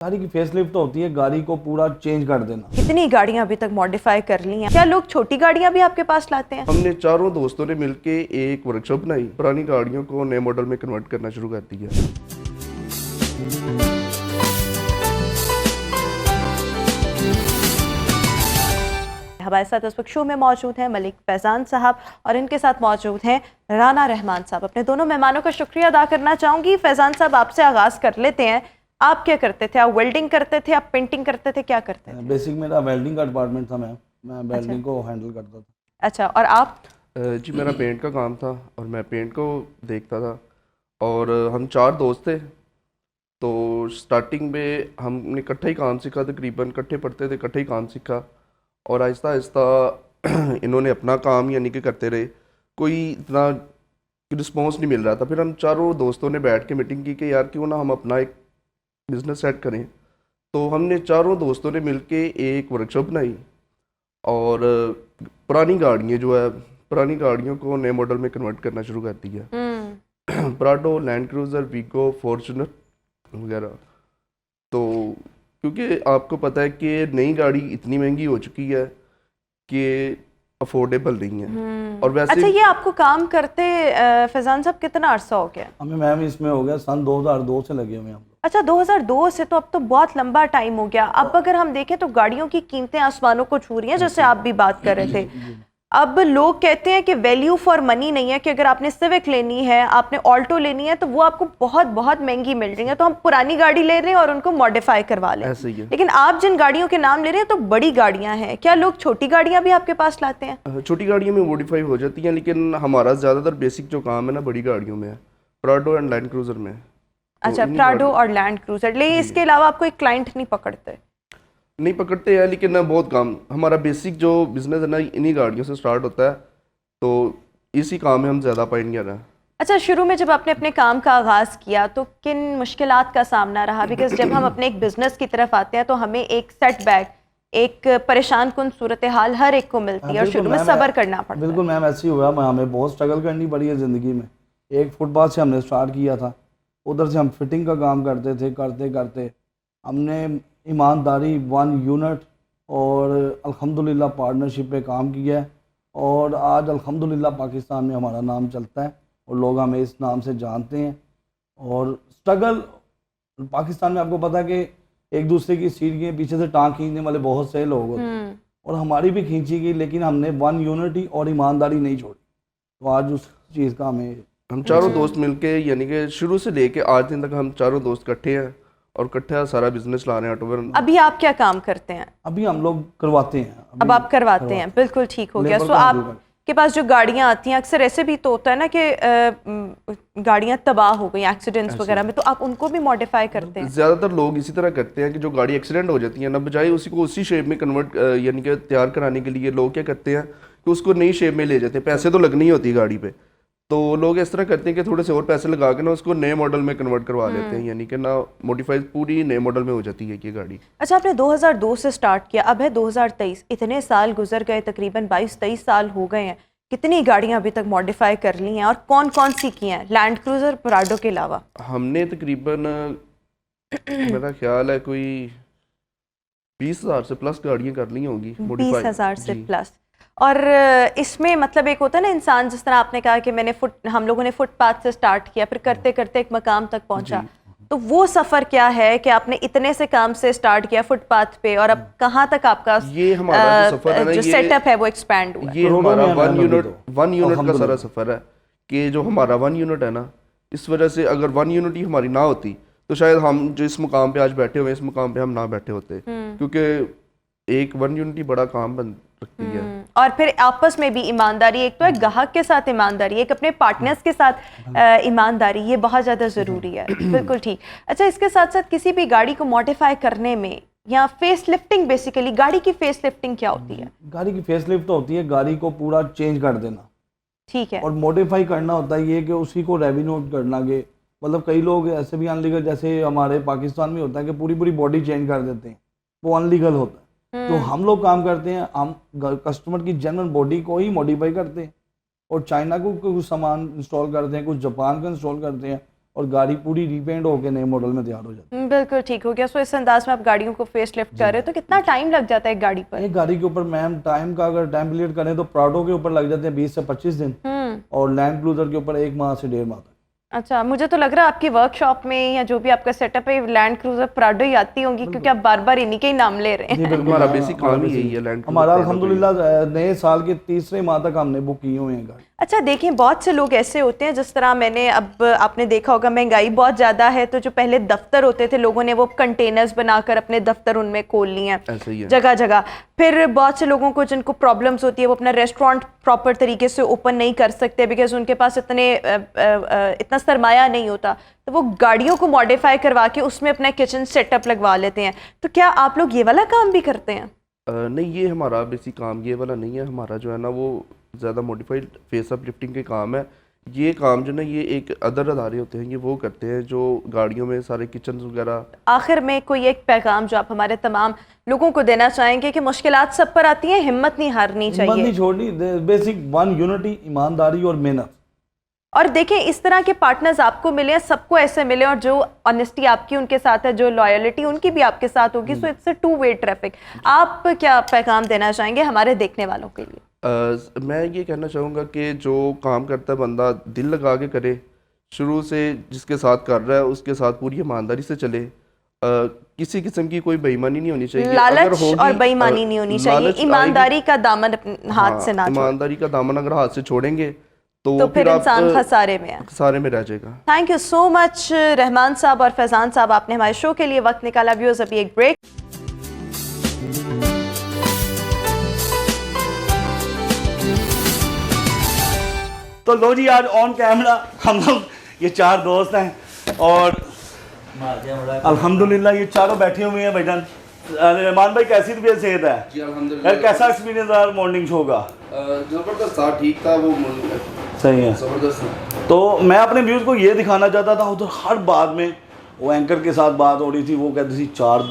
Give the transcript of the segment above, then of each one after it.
गाड़ी की फेसलिफ्ट होती है गाड़ी को पूरा चेंज कर देना। कितनी गाड़ियां अभी तक मॉडिफाई कर ली हैं? क्या लोग छोटी गाड़ियां भी आपके पास लाते हैं? हमने चारों दोस्तों ने मिलके एक वर्कशॉप बनाई, पुरानी गाड़ियों को नए मॉडल में कन्वर्ट करना शुरू कर दिया। हमारे साथ इस वक्त शो में मौजूद हैं मलिक फैजान साहब और इनके साथ मौजूद हैं राना रहमान साहब। अपने दोनों मेहमानों का शुक्रिया अदा करना चाहूँगी। फैजान साहब, आपसे आगाज़ कर लेते हैं। आप क्या करते थे? आप वेल्डिंग करते थे, आप पेंटिंग करते थे, क्या करते थे? बेसिक मेरा वेल्डिंग का डिपार्टमेंट था। मैं वेल्डिंग को हैंडल करता था। अच्छा, और आप? जी मेरा पेंट का काम था और मैं पेंट को देखता था और हम चार दोस्त थे। तो स्टार्टिंग में हमने इकट्ठा ही काम सीखा, तकरीबन इकट्ठे पढ़ते थे, इकट्ठे ही काम सीखा और आहिस्ता आहिस्ता इन्होंने अपना काम यानी कि करते रहे। कोई इतना रिस्पॉन्स नहीं मिल रहा था। फिर हम चारों दोस्तों ने बैठ के मीटिंग की कि यार क्यों ना हम अपना एक बिज़नेस सेट करें। तो हमने चारों दोस्तों ने मिलके एक वर्कशॉप बनाई और पुरानी गाड़ियों को नए मॉडल में कन्वर्ट करना शुरू कर दिया। Prado, Land Cruiser, Vigo, Fortuner वगैरह। तो क्योंकि आपको पता है कि नई गाड़ी इतनी महंगी हो चुकी है कि अफोर्डेबल नहीं है। और वैसे अच्छा, ये आपको काम करते फैजान साहब कितना अरसा हो गया? हमें मैम इसमें हो गया सन 2002 से लगे हुए हम। अच्छा, 2002 से, तो अब तो बहुत लंबा टाइम हो गया। अब अगर हम देखें तो गाड़ियों की कीमतें आसमानों को छू रही हैं, जैसे आप भी बात कर रहे थे। अब लोग कहते हैं कि वैल्यू फॉर मनी नहीं है, कि अगर आपने सिविक लेनी है, आपने ऑल्टो लेनी है, तो वो आपको बहुत बहुत महंगी मिल रही है, तो हम पुरानी गाड़ी ले रहे हैं और उनको मॉडिफाई करवा लें। ऐसे ही है। लेकिन आप जिन गाड़ियों के नाम ले रहे हैं तो बड़ी गाड़ियां हैं। क्या लोग छोटी गाड़ियां भी आपके पास लाते हैं? छोटी गाड़ियों में मॉडिफाई हो जाती हैं, लेकिन हमारा ज़्यादातर बेसिक जो काम है ना बड़ी गाड़ियों में है, प्राडो एंड लैंड क्रूज़र में। अच्छा, प्राडो और लैंड क्रूजर। लेकिन इसके अलावा आप कोई क्लाइंट नहीं पकड़ते? नहीं पकड़ते हैं, लेकिन ना बहुत कम। हमारा बेसिक जो बिजनेस है ना इन्हीं गाड़ियों से स्टार्ट होता है, तो इसी काम में हम ज़्यादा पायनियर हैं। अच्छा, शुरू में जब आपने अपने काम का आगाज़ किया तो किन मुश्किलात का सामना रहा? बिकॉज जब हम अपने एक बिजनेस की तरफ आते हैं तो हमें एक सेटबैक, एक परेशान कुन सूरत हाल हर एक को मिलती है और शुरू में सब्र करना पड़ता है। बिल्कुल मैम, ऐसे ही हुआ। हमें बहुत स्ट्रगल करनी पड़ी है ज़िंदगी में। एक फुटपाथ से हमने स्टार्ट किया था, उधर से हम फिटिंग का काम करते थे। करते करते हमने ईमानदारी 1 यूनिट और अल्हम्दुलिल्लाह पार्टनरशिप पे काम किया है और आज अल्हम्दुलिल्लाह पाकिस्तान में हमारा नाम चलता है और लोग हमें इस नाम से जानते हैं। और स्ट्रगल पाकिस्तान में आपको पता है कि एक दूसरे की सीट के पीछे से टांग खींचने वाले बहुत से लोग होते हैं और हमारी भी खींची गई, लेकिन हमने 1 यूनिटी और ईमानदारी नहीं छोड़ी। तो आज उस चीज़ का हम चारों दोस्त मिलके यानी कि शुरू से लेके आज दिन तक हम चारों दोस्त इकट्ठे हैं और इकट्ठे सारा बिजनेस ला रहे हैं ऑटोवर। अभी आप क्या काम करते हैं? अभी हम लोग करवाते हैं। अब आप करवाते हैं, बिल्कुल ठीक हो गया। सो आपके पास जो गाड़ियां आती हैं, अक्सर ऐसे भी तो होता है ना कि गाड़ियां तबाह हो गई एक्सीडेंट्स वगैरह में, तो आप उनको भी मॉडिफाई करते हैं? ज़्यादातर लोग इसी तरह करते हैं कि जो गाड़ी एक्सीडेंट हो जाती है ना, बजाय उसी को उसी शेप में कन्वर्ट यानी कि तैयार कराने के लिए लोग क्या करते हैं कि उसको नई शेप में ले जाते हैं। पैसे तो लगनी ही होती है गाड़ी पे, तो लोग इस तरह करते हैं कि थोड़े से और पैसे लगा के ना उसको नए मॉडल में कन्वर्ट करवा लेते हैं, यानी कि ना मॉडिफाई पूरी नए मॉडल में हो जाती है ये गाड़ी। अच्छा, आपने 2002 से स्टार्ट किया, अब है 2023, इतने साल गुजर गए, तकरीबन 22-23 साल हो गए हैं। कितनी गाड़ियां अभी तक मॉडिफाई कर ली हैं और कौन कौन सी की हैं, लैंड क्रूजर, प्राडो के अलावा? हमने तकरीबन मेरा ख्याल है कोई 20,000 से प्लस गाड़ियाँ कर ली होंगी मॉडिफाई। 20,000 से प्लस। और इसमें मतलब एक होता है ना इंसान, जिस तरह आपने कहा कि हम लोगों ने फुटपाथ से स्टार्ट किया, फिर करते करते एक मकाम तक पहुंचा, तो वो सफ़र क्या है कि आपने इतने से काम से स्टार्ट किया फुटपाथ पे और अब कहाँ तक आपका ये हमारा जो सफ़र है ना, जो सेटअप है वो एक्सपैंड हुआ? ये हमारा 1 यूनिट का सारा सफ़र है कि जो हमारा 1 यूनिट है ना, इस वजह से अगर 1 यूनिट ही हमारी ना होती तो शायद हम जो इस मुकाम पे आज बैठे हुए इस मुकाम पे हम ना बैठे होते, क्योंकि एक 1 यूनिट ही बड़ा काम बन सकती है। और फिर आपस में भी ईमानदारी, एक तो है ग्राहक के साथ ईमानदारी, एक अपने पार्टनर्स के साथ ईमानदारी, ये बहुत ज़्यादा ज़रूरी है। बिल्कुल ठीक। अच्छा, इसके साथ साथ किसी भी गाड़ी को मॉडिफाई करने में या फेस लिफ्टिंग, बेसिकली गाड़ी की फेस लिफ्टिंग क्या होती है? गाड़ी की फेस लिफ्ट होती है गाड़ी को पूरा चेंज कर देना, ठीक है। और मॉडिफाई करना होता है ये कि उसी को रेविन्यूट करना के मतलब कई लोग ऐसे भी अनलीगल, जैसे हमारे पाकिस्तान में होता है कि पूरी पूरी बॉडी चेंज कर देते हैं, वो अनलीगल होता है। तो हम लोग काम करते हैं, हम कस्टमर की जनरल बॉडी को ही मॉडिफाई करते हैं और चाइना को कुछ सामान इंस्टॉल करते हैं, कुछ जापान का इंस्टॉल करते हैं और गाड़ी पूरी रीपेंट होकर नए मॉडल में तैयार हो जाती है। बिल्कुल ठीक हो गया। सो इस अंदाज में आप गाड़ियों को फेस लिफ्ट कर रहे हो तो कितना टाइम लग जाता है एक गाड़ी पर? एक गाड़ी के ऊपर मैम टाइम का अगर टाइम पीरियड करें तो प्राडो के ऊपर लग जाते हैं 20 से 25 दिन और लैंड क्रूजर के ऊपर 1 माह से 1.5 माह तक। अच्छा, मुझे तो लग रहा है आपकी वर्कशॉप में या जो भी आपका सेटअप है लैंड क्रूजर प्राडो ही आती होंगी, क्योंकि आप बार बार इन्हीं के ही नाम ले रहे हैं। जी बिल्कुल, हमारा बेसिक काम ही यही है लैंड क्रूजर हमारा Prado का ही। अल्हम्दुलिल्लाह नए साल के तीसरे माह तक हमने बुक किए हुए हैं गाड़ी। अच्छा देखिए, बहुत से लोग ऐसे होते हैं, जिस तरह मैंने अब आपने देखा होगा महंगाई बहुत ज़्यादा है, तो जो पहले दफ्तर होते थे लोगों ने वो कंटेनर्स बनाकर अपने दफ्तर उनमें खोल लिए हैं ऐसे ही है। जगह जगह। फिर बहुत से लोगों को जिनको प्रॉब्लम्स होती है वो अपना रेस्टोरेंट प्रॉपर तरीके से ओपन नहीं कर सकते बिकॉज उनके पास इतना सरमाया नहीं होता, तो वो गाड़ियों को मॉडिफाई करवा के उसमें अपना किचन सेटअप लगवा लेते हैं। तो क्या आप लोग ये वाला काम भी करते हैं? नहीं, ये हमारा बेसिक काम ये वाला नहीं है। हमारा जो है ना वो ज़्यादा मॉडिफाइड फेस अप लिफ्टिंग के काम है। ये काम जो ना ये एक अदर अदारे होते हैं, ये वो करते हैं जो गाड़ियों में सारे किचन वगैरह। आखिर में कोई एक पैगाम जो आप हमारे तमाम लोगों को देना चाहेंगे कि मुश्किलात सब पर आती हैं, हिम्मत नहीं हारनी हिम्मत चाहिए। नहीं छोड़नी, बेसिक वन यूनिटी, ईमानदारी और मेहनत। और देखें इस तरह के पार्टनर्स आपको मिले हैं, सबको ऐसे मिले, और जो ऑनेस्टी आपकी उनके साथ है, जो लॉयल्टी उनकी भी आपके साथ होगी, so it's a two way traffic. आप क्या पैगाम देना चाहेंगे हमारे देखने वालों के लिए? मैं ये कहना चाहूँगा कि जो काम करता है बंदा दिल लगा के करे, शुरू से जिसके साथ कर रहा है उसके साथ पूरी ईमानदारी से चले। किसी किस्म की कोई बेईमानी नहीं होनी चाहिए। लालच और बेईमानी नहीं होनी चाहिए। ईमानदारी का दामन अपने हाथ से ना छोड़ें। ईमानदारी का दामन अगर हाथ से छोड़ेंगे तो फिर इंसान खसारे में है, खसारे में रह जाएगा। Thank you so much Rahman साहब और फैजान साहब, आपने हमारे शो के लिए वक्त निकाला। व्यूअर्स अभी एक ब्रेक। तो लो जी, आज ऑन कैमरा हम लोग ये 4 दोस्त हैं और अल्हम्दुलिल्लाह ये चारों बैठे हुए हैं। भाईजान रहमान भाई, कैसी तबीयत सेहत है? जी अल्हम्दुलिल्लाह। यार कैसा एक्सपीरियंस रहा मॉर्निंग शो का? ज़बरदस्त था, ठीक था, वो सही है, ज़बरदस्त। तो मैं अपने व्यूज़ को ये दिखाना चाहता था, उधर हर बात में वो एंकर के साथ बात हो रही थी, वो कहती थी 4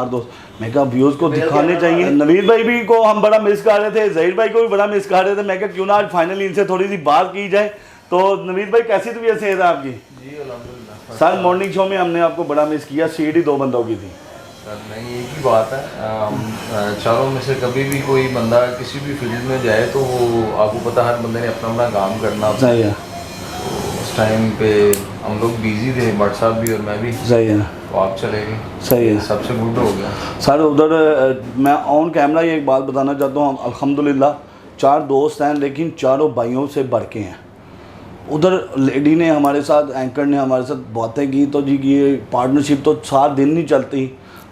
दोस्त। मैं कहा व्यूज़ को दिखाने चाहिए। नवीद भाई भी को हम बड़ा मिस कर रहे थे, ज़हीर भाई को भी बड़ा मिस कर रहे थे। मैं कहा क्यों ना आज फाइनली इनसे थोड़ी सी बात की जाए। तो नवीद भाई, कैसी तबीयत सेहत है आपकी? जी अल्हम्दुलिल्लाह। सर मॉर्निंग शो में हमने आपको बड़ा मिस किया, सीट ही 2 बंदों की थी। सर नहीं, एक ही बात है, हम चारों में से कभी भी कोई बंदा किसी भी फील्ड में जाए तो वो आपको पता हर बंदे ने अपना अपना काम करना होता है। सही है, तो उस टाइम पे हम लोग बिजी थे, भट्ट साहब भी और मैं भी, सही है, तो आप चले गए। सही है। सबसे गुड हो गया सर उधर मैं ऑन कैमरा ये एक बात बताना चाहता हूँ, अल्हम्दुलिल्लाह 4 दोस्त हैं लेकिन चारों भाइयों से बढ़ के हैं। उधर लेडी ने हमारे साथ, एंकर ने हमारे साथ बातें की, तो जी ये पार्टनरशिप तो 4 दिन नहीं चलती,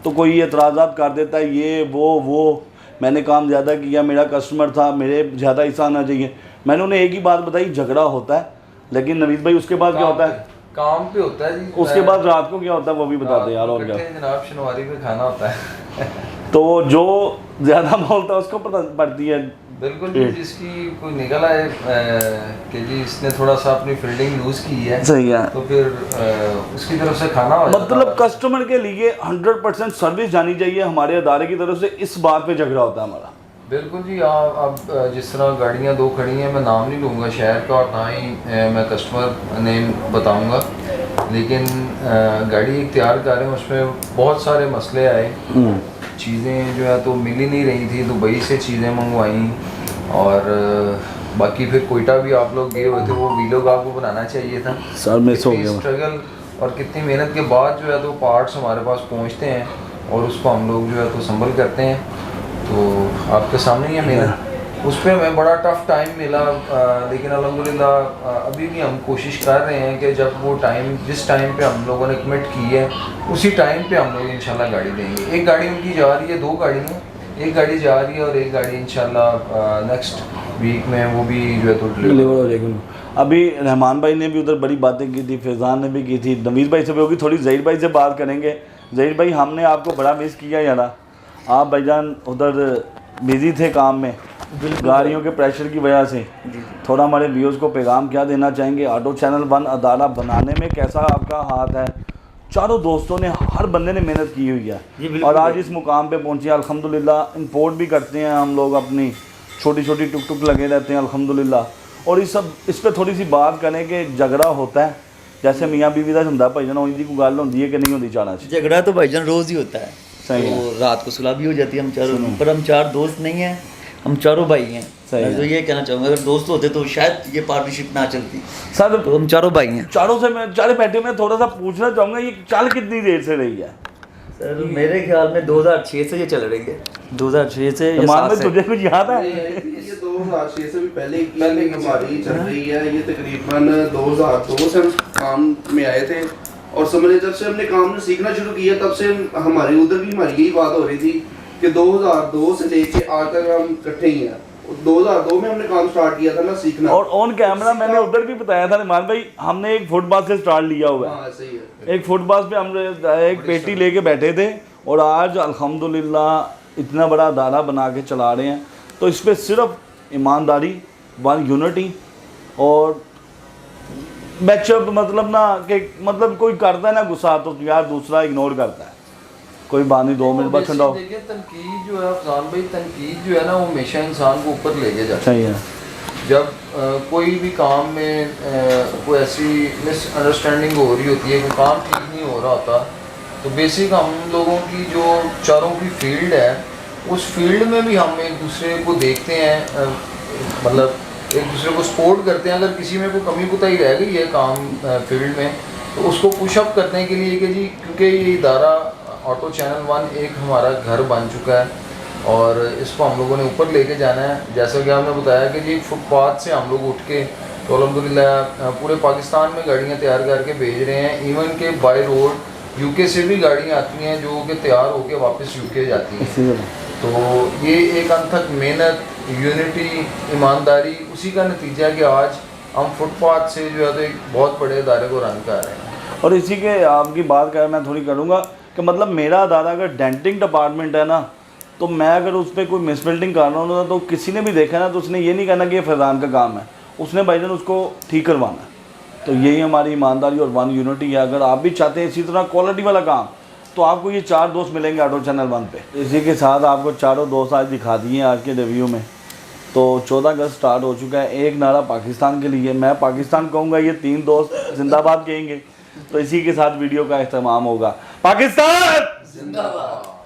तो कोई एतराज़ात कर देता है, ये वो मैंने काम ज़्यादा किया, मेरा कस्टमर था, मेरे ज़्यादा हिस्सा आना चाहिए। मैंने उन्हें एक ही बात बताई, झगड़ा होता है, लेकिन नवीद भाई उसके बाद क्या होता है? काम पे होता है जी। उसके बाद रात को क्या होता है वो भी बताते यार। और क्या जनाब, शनवारी पे खाना होता है। तो जो ज़्यादा बोलता है उसको पता पड़ती है। बिल्कुल जी, जिसकी कोई निकल आए कि जी इसने थोड़ा सा अपनी फील्डिंग लूज की है, सही है, तो फिर उसकी तरफ से खाना हो जाता मतलब है। कस्टमर के लिए 100% सर्विस जानी चाहिए हमारे अदारे की तरफ से। इस बात पे झगड़ा होता है हमारा। बिल्कुल जी। आप जिस तरह गाड़ियाँ 2 खड़ी हैं, मैं नाम नहीं लूँगा शहर का और ना ही मैं कस्टमर नेम बताऊँगा, लेकिन गाड़ी एक तैयार कर रहे हैं, उसमें बहुत सारे मसले आए। चीज़ें जो है तो मिल ही नहीं रही थी, दुबई से चीज़ें मंगवाई, और बाकी फिर कोयटा भी आप लोग गए हुए थे, वो वीलॉग आपको बनाना चाहिए था। सर मिस हो गया। स्ट्रगल और कितनी मेहनत के बाद जो है तो पार्ट्स हमारे पास पहुंचते हैं और उसको हम लोग जो है तो संभल करते हैं। तो आपके सामने ये मेहनत, उस पर हमें बड़ा टफ टाइम मिला, लेकिन अल्हम्दुलिल्लाह अभी भी हम कोशिश कर रहे हैं कि जब वो टाइम, जिस टाइम पे हम लोगों ने कमिट की है, उसी टाइम पे हम लोग इंशाल्लाह गाड़ी देंगे। एक गाड़ी उनकी जा रही है, 2 गाड़ियाँ, एक गाड़ी जा रही है और एक गाड़ी इंशाल्लाह नेक्स्ट वीक में वो भी जो है तो डिलीवर हो जाएगी। अभी रहमान भाई ने भी उधर बड़ी बातें की थी, फैज़ान ने भी की थी, नवीद भाई से भी होगी, थोड़ी ज़हीर भाई से बात करेंगे। ज़हीर भाई, हमने आपको बड़ा मिस किया यार, आप भाईजान उधर बिज़ी थे काम में, गाड़ियों के प्रेशर की वजह से। थोड़ा हमारे व्यूअर्स को पैगाम क्या देना चाहेंगे? ऑटो चैनल 1 अदारा बनाने में कैसा आपका हाथ है? चारों दोस्तों ने, हर बंदे ने मेहनत की हुई है और आज इस मुकाम पे पहुंचे। अल्हम्दुलिल्लाह इंपोर्ट भी करते हैं हम लोग, अपनी छोटी छोटी टुक टुक लगे रहते हैं अल्हम्दुलिल्लाह। और इस पे थोड़ी सी बात करें कि झगड़ा होता है, जैसे मियाँ बीवी का ਹੁੰਦਾ ਭਾਈਜਾਨ ਉਹਦੀ ਕੋਈ ਗੱਲ ਹੁੰਦੀ ਹੈ कि नहीं ਹੁੰਦੀ ਚਾਰਾਂ 'ਚ झगड़ा तो भाईजान रोज़ ही होता है। सही तो रात को सुलह भी हो जाती है हम चारों, पर हम चार दोस्त नहीं हैं, हम चारों भाई हैं। सही मैं है। तो ये कहना चाहूँगा अगर दोस्त होते तो शायद ये पार्टनरशिप ना चलती। सर तो हम चारों भाई हैं। चारों से मैं चारे बैठे में थोड़ा सा पूछना चाहूँगा ये चाल कितनी देर से रही है? सर मेरे ख्याल में 2006 से ये चल रही है, 2006 से या मान 7 में से। तुझे कुछ याद है? ये 2006 से भी पहले की हमारी चल रही है। ये तकरीबन 2002 से हम काम में आए थे और समझे जब से हमने काम में सीखना शुरू किया तब से हमारी उधर भी हमारी यही बात हो रही थी कि 2002 से लेके आज तक हम इकट्ठे ही हैं। 2002 में हमने काम स्टार्ट किया था ना सीखना। और ऑन कैमरा मैंने उधर भी बताया था निमान भाई, हमने एक फुटपाथ से स्टार्ट लिया हुआ है। हाँ सही है। एक फुटपाथ पे हम एक पेटी लेके बैठे थे और आज अल्हम्दुलिल्लाह इतना बड़ा अदारा बना के चला रहे हैं। तो इस पर सिर्फ ईमानदारी, वन यूनिटी और बैचअप, मतलब ना कि मतलब कोई करता है ना गुस्सा तो यार दूसरा इग्नोर करता है, कोई बात नहीं 2 मिनट बाद ठंडा हो। देखिए तनकीद जो है अफजान भाई, तनकीद जो है ना वो हमेशा इंसान को ऊपर लेके जाती सही है। है। जब कोई भी काम में कोई ऐसी मिसअंडरस्टैंडिंग हो रही होती है, कोई काम ठीक नहीं हो रहा होता, तो बेसिक हम लोगों की जो चारों की फील्ड है उस फील्ड में भी हम एक दूसरे को देखते हैं, मतलब एक दूसरे को सपोर्ट करते हैं। अगर किसी में कोई कमी कोताही रह गई है काम फील्ड में तो उसको पुशअप करने के लिए कि जी, क्योंकि ये इदारा ऑटो चैनल 1 एक हमारा घर बन चुका है और इसको हम लोगों ने ऊपर लेके जाना है। जैसा कि आपने बताया कि जी फुटपाथ से हम लोग उठ के तो अल्हम्दुलिल्लाह पूरे पाकिस्तान में गाड़ियाँ तैयार करके भेज रहे हैं। इवन के बाय रोड यूके से भी गाड़ियाँ आती हैं जो कि तैयार होके वापस यूके जाती हैं। इसी तरह तो ये एक अनथक मेहनत, यूनिटी, ईमानदारी, उसी का नतीजा है कि आज हम फुटपाथ से जो है तो एक बहुत बड़े अदारे को रन कर रहे हैं। और इसी के आपकी बात कर मैं थोड़ी करूँगा कि मतलब मेरा अदारा अगर डेंटिंग डिपार्टमेंट है ना, तो मैं अगर उस पर कोई मिसबिल्डिंग कर रहा हूँ ना तो किसी ने भी देखा ना तो उसने ये नहीं कहना कि ये फैज़ान का काम है, उसने भाईजान उसको ठीक करवाना है। तो यही हमारी ईमानदारी और वन यूनिटी है। अगर आप भी चाहते हैं इसी तरह क्वालिटी वाला काम तो आपको ये 4 दोस्त मिलेंगे ऑटो चैनल 1 पे। इसी के साथ आपको चारों दोस्त आज दिखा दिए आज के रिव्यू में। तो 14 अगस्त स्टार्ट हो चुका है। एक नारा पाकिस्तान के लिए, मैं पाकिस्तान कहूँगा, ये 3 दोस्त जिंदाबाद कहेंगे। तो इसी के साथ वीडियो का इख्तिताम होगा। पाकिस्तान जिंदाबाद।